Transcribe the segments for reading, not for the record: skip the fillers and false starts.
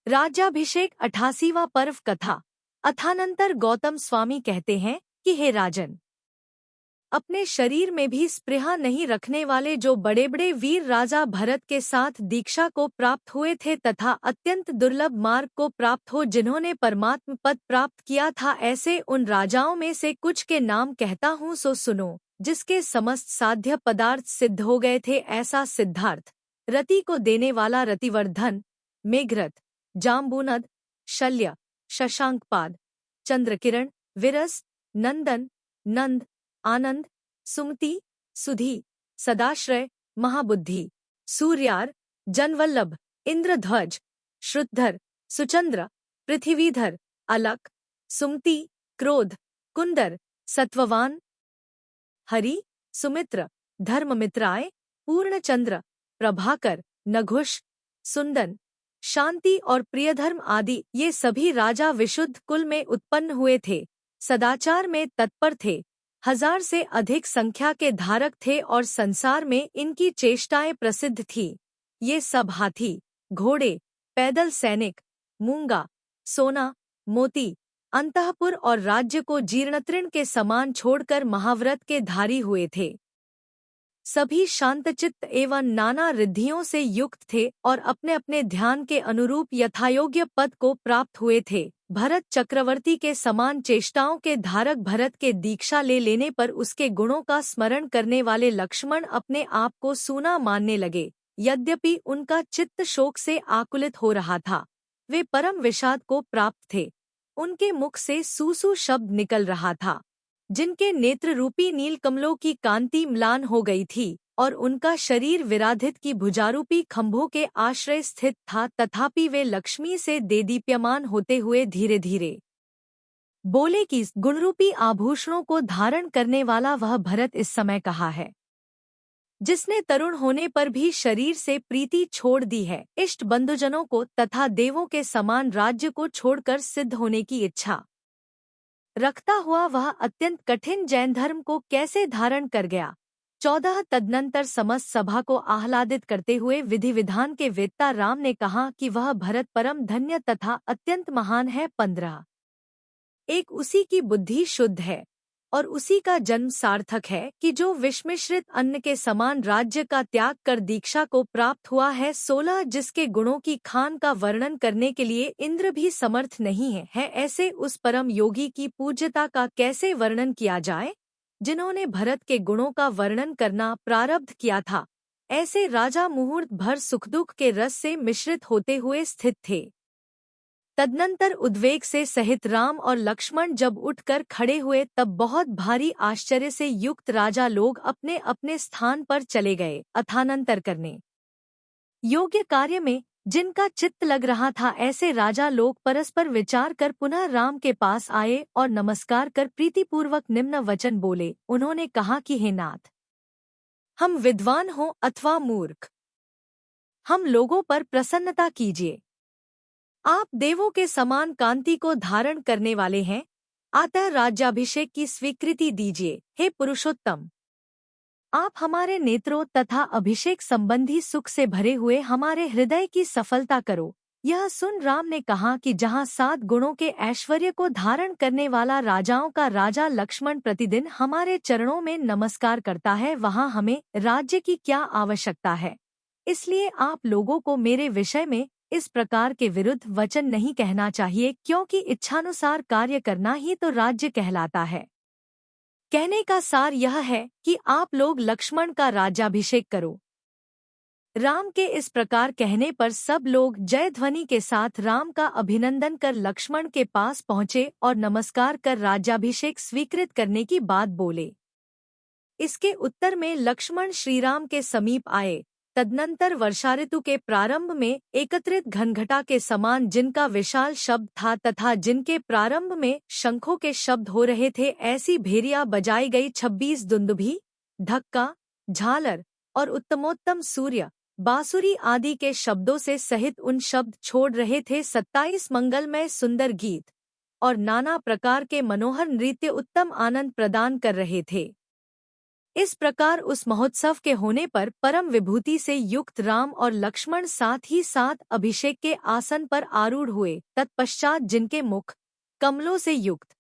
राज्याभिषेक 88वां पर्व कथा। अथानंतर गौतम स्वामी कहते हैं कि हे राजन, अपने शरीर में भी स्पृहा नहीं रखने वाले जो बड़े बड़े वीर राजा भरत के साथ दीक्षा को प्राप्त हुए थे तथा अत्यंत दुर्लभ मार्ग को प्राप्त हो जिन्होंने परमात्म पद प्राप्त किया था, ऐसे उन राजाओं में से कुछ के नाम कहता हूँ सो सुनो। जिसके समस्त साध्य पदार्थ सिद्ध हो गए थे, ऐसा सिद्धार्थ रति को देने वाला रतिवर्धन, मेघरथ, जाम्बूनद, शल्य, शशांकपाद, चंद्रकिरण, विरस, नंदन, नंद, आनंद, सुमति, सुधी, सदाश्रय, महाबुद्धि, सूर्यार, जनवल्लभ, इंद्रध्वज, श्रुतधर, सुचंद्र, पृथ्वीधर, अलक, सुमति, क्रोध, कुंदर, सत्ववान, हरि, सुमित्र, धर्ममित्राय, पूर्णचंद्र, प्रभाकर, नघुष, सुंदन, शांति और प्रियधर्म आदि ये सभी राजा विशुद्ध कुल में उत्पन्न हुए थे, सदाचार में तत्पर थे, 1000 से अधिक संख्या के धारक थे और संसार में इनकी चेष्टाएं प्रसिद्ध थी। ये सब हाथी, घोड़े, पैदल सैनिक, मूंगा, सोना, मोती, अंतःपुर और राज्य को जीर्णतृण के समान छोड़कर महाव्रत के धारी हुए थे। सभी शांतचित्त एवं नाना रिद्धियों से युक्त थे और अपने अपने ध्यान के अनुरूप यथायोग्य पद को प्राप्त हुए थे। भरत चक्रवर्ती के समान चेष्टाओं के धारक भरत के दीक्षा ले लेने पर उसके गुणों का स्मरण करने वाले लक्ष्मण अपने आप को सूना मानने लगे। यद्यपि उनका चित्त शोक से आकुलित हो रहा था, वे परम विषाद को प्राप्त थे। उनके मुख से सूसू शब्द निकल रहा था, जिनके नेत्र रूपी नीलकमलों की कांति म्लान हो गई थी और उनका शरीर विराधित की भुजारूपी खंभों के आश्रय स्थित था, तथापि वे लक्ष्मी से देदीप्यमान होते हुए धीरे धीरे बोले कि गुणरूपी आभूषणों को धारण करने वाला वह भरत इस समय कहा है, जिसने तरुण होने पर भी शरीर से प्रीति छोड़ दी है, इष्ट बंधुजनों को तथा देवों के समान राज्य को छोड़कर सिद्ध होने की इच्छा रखता हुआ वह अत्यंत कठिन जैन धर्म को कैसे धारण कर गया। 14 तदनंतर समस्त सभा को आह्लादित करते हुए विधि विधान के वेत्ता राम ने कहा कि वह भरत परम धन्य तथा अत्यंत महान है। 15 एक उसी की बुद्धि शुद्ध है और उसी का जन्म सार्थक है कि जो विषमिश्रित अन्न के समान राज्य का त्याग कर दीक्षा को प्राप्त हुआ है। 16 जिसके गुणों की खान का वर्णन करने के लिए इंद्र भी समर्थ नहीं है ऐसे उस परम योगी की पूज्यता का कैसे वर्णन किया जाए, जिन्होंने भरत के गुणों का वर्णन करना प्रारब्ध किया था। ऐसे राजा मुहूर्त भर सुखदुख के रस से मिश्रित होते हुए स्थित थे। तदनंतर उद्वेग से सहित राम और लक्ष्मण जब उठकर खड़े हुए, तब बहुत भारी आश्चर्य से युक्त राजा लोग अपने अपने स्थान पर चले गए। अथानंतर करने योग्य कार्य में जिनका चित्त लग रहा था, ऐसे राजा लोग परस्पर विचार कर पुनः राम के पास आए और नमस्कार कर प्रीतिपूर्वक निम्न वचन बोले। उन्होंने कहा कि हे नाथ, हम विद्वान हो अथवा मूर्ख, हम लोगों पर प्रसन्नता कीजिए। आप देवों के समान कांति को धारण करने वाले हैं, अतः राज्याभिषेक की स्वीकृति दीजिए। हे पुरुषोत्तम, आप हमारे नेत्रों तथा अभिषेक संबंधी सुख से भरे हुए हमारे हृदय की सफलता करो। यह सुन राम ने कहा कि जहाँ 7 गुणों के ऐश्वर्य को धारण करने वाला राजाओं का राजा लक्ष्मण प्रतिदिन हमारे चरणों में नमस्कार करता है, वहाँ हमें राज्य की क्या आवश्यकता है। इसलिए आप लोगों को मेरे विषय में इस प्रकार के विरुद्ध वचन नहीं कहना चाहिए, क्योंकि इच्छानुसार कार्य करना ही तो राज्य कहलाता है। कहने का सार यह है कि आप लोग लक्ष्मण का राज्याभिषेक करो। राम के इस प्रकार कहने पर सब लोग जय ध्वनि के साथ राम का अभिनंदन कर लक्ष्मण के पास पहुँचे और नमस्कार कर राज्याभिषेक स्वीकृत करने की बात बोले। इसके उत्तर में लक्ष्मण श्रीराम के समीप आए। तदनंतर वर्षा ऋतु के प्रारंभ में एकत्रित घनघटा के समान जिनका विशाल शब्द था तथा जिनके प्रारंभ में शंखों के शब्द हो रहे थे, ऐसी भेरिया बजाई गई। 26 दुंदुभी, ढक्का, झालर और उत्तमोत्तम सूर्य, बांसुरी आदि के शब्दों से सहित उन शब्द छोड़ रहे थे। 27 मंगलमय सुंदर गीत और नाना प्रकार के मनोहर नृत्य उत्तम आनंद प्रदान कर रहे थे। इस प्रकार उस महोत्सव के होने पर परम विभूति से युक्त राम और लक्ष्मण साथ ही साथ अभिषेक के आसन पर आरूढ़ हुए। तत्पश्चात जिनके मुख कमलों से युक्त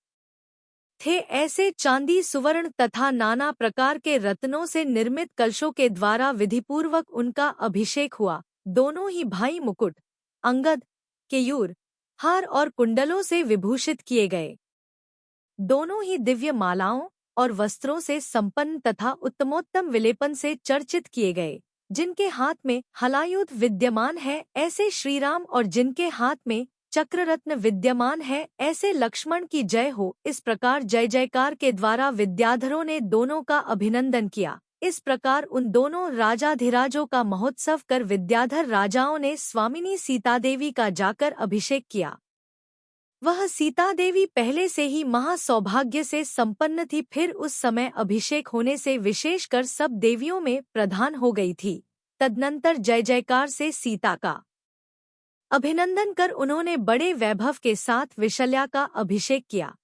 थे, ऐसे चांदी, सुवर्ण तथा नाना प्रकार के रत्नों से निर्मित कलशों के द्वारा विधिपूर्वक उनका अभिषेक हुआ। दोनों ही भाई मुकुट, अंगद, केयूर, हार और कुंडलों से विभूषित किए गए। दोनों ही दिव्य मालाओं और वस्त्रों से संपन्न तथा उत्तमोत्तम विलेपन से चर्चित किए गए। जिनके हाथ में हलायुध विद्यमान है, ऐसे श्रीराम, और जिनके हाथ में चक्ररत्न विद्यमान है, ऐसे लक्ष्मण की जय हो। इस प्रकार जय जयकार के द्वारा विद्याधरों ने दोनों का अभिनंदन किया। इस प्रकार उन दोनों राजाधिराजों का महोत्सव कर विद्याधर राजाओं ने स्वामिनी सीता देवी का जाकर अभिषेक किया। वह सीता देवी पहले से ही महासौभाग्य से संपन्न थी, फिर उस समय अभिषेक होने से विशेषकर सब देवियों में प्रधान हो गई थी। तदनंतर जय जयकार से सीता का अभिनंदन कर उन्होंने बड़े वैभव के साथ विशल्या का अभिषेक किया।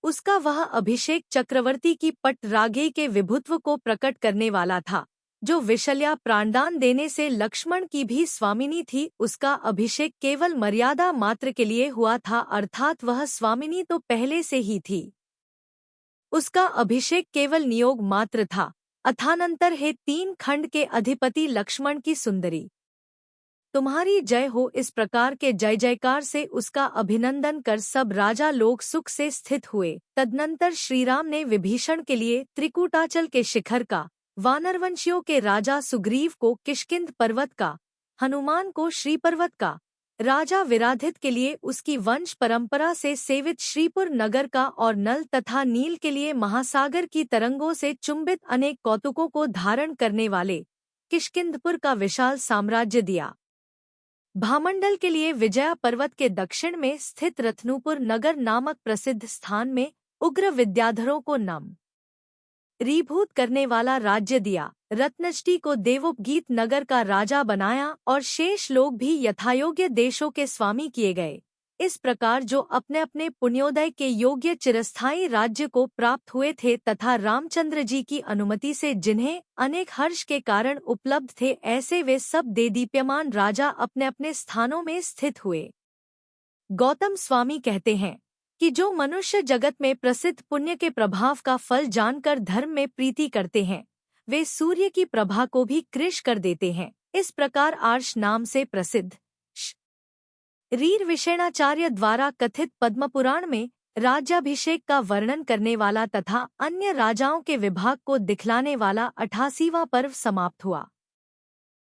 उसका वह अभिषेक चक्रवर्ती की पट रागे के विभुत्व को प्रकट करने वाला था। जो विशल्या प्राणदान देने से लक्ष्मण की भी स्वामिनी थी, उसका अभिषेक केवल मर्यादा मात्र के लिए हुआ था, अर्थात वह स्वामिनी तो पहले से ही थी। उसका अभिषेक केवल नियोग मात्र था। अथानंतर हे 3 खंड के अधिपति लक्ष्मण की सुंदरी, तुम्हारी जय हो। इस प्रकार के जय जयकार से उसका अभिनंदन कर सब राजा लोग सुख से स्थित हुए। तदनंतर श्रीराम ने विभीषण के लिए त्रिकूटाचल के शिखर का, वानरवंशियों के राजा सुग्रीव को किष्किंध पर्वत का, हनुमान को श्री पर्वत का, राजा विराधित के लिए उसकी वंश परंपरा से सेवित श्रीपुर नगर का, और नल तथा नील के लिए महासागर की तरंगों से चुंबित अनेक कौतुकों को धारण करने वाले किष्किंधपुर का विशाल साम्राज्य दिया। भामंडल के लिए विजया पर्वत के दक्षिण में स्थित रत्नूपुर नगर नामक प्रसिद्ध स्थान में उग्र विद्याधरों को रीभूत करने वाला राज्य दिया। रत्नष्टी को देवोपगीत नगर का राजा बनाया और शेष लोग भी यथायोग्य देशों के स्वामी किए गए। इस प्रकार जो अपने अपने पुण्योदय के योग्य चिरस्थायी राज्य को प्राप्त हुए थे तथा रामचंद्र जी की अनुमति से जिन्हें अनेक हर्ष के कारण उपलब्ध थे, ऐसे वे सब देदीप्यमान राजा अपने अपने स्थानों में स्थित हुए। गौतम स्वामी कहते हैं कि जो मनुष्य जगत में प्रसिद्ध पुण्य के प्रभाव का फल जानकर धर्म में प्रीति करते हैं, वे सूर्य की प्रभा को भी कृश कर देते हैं। इस प्रकार आर्ष नाम से प्रसिद्ध रीर विषेणाचार्य द्वारा कथित पद्मपुराण में राज्याभिषेक का वर्णन करने वाला तथा अन्य राजाओं के विभाग को दिखलाने वाला 88वां पर्व समाप्त हुआ।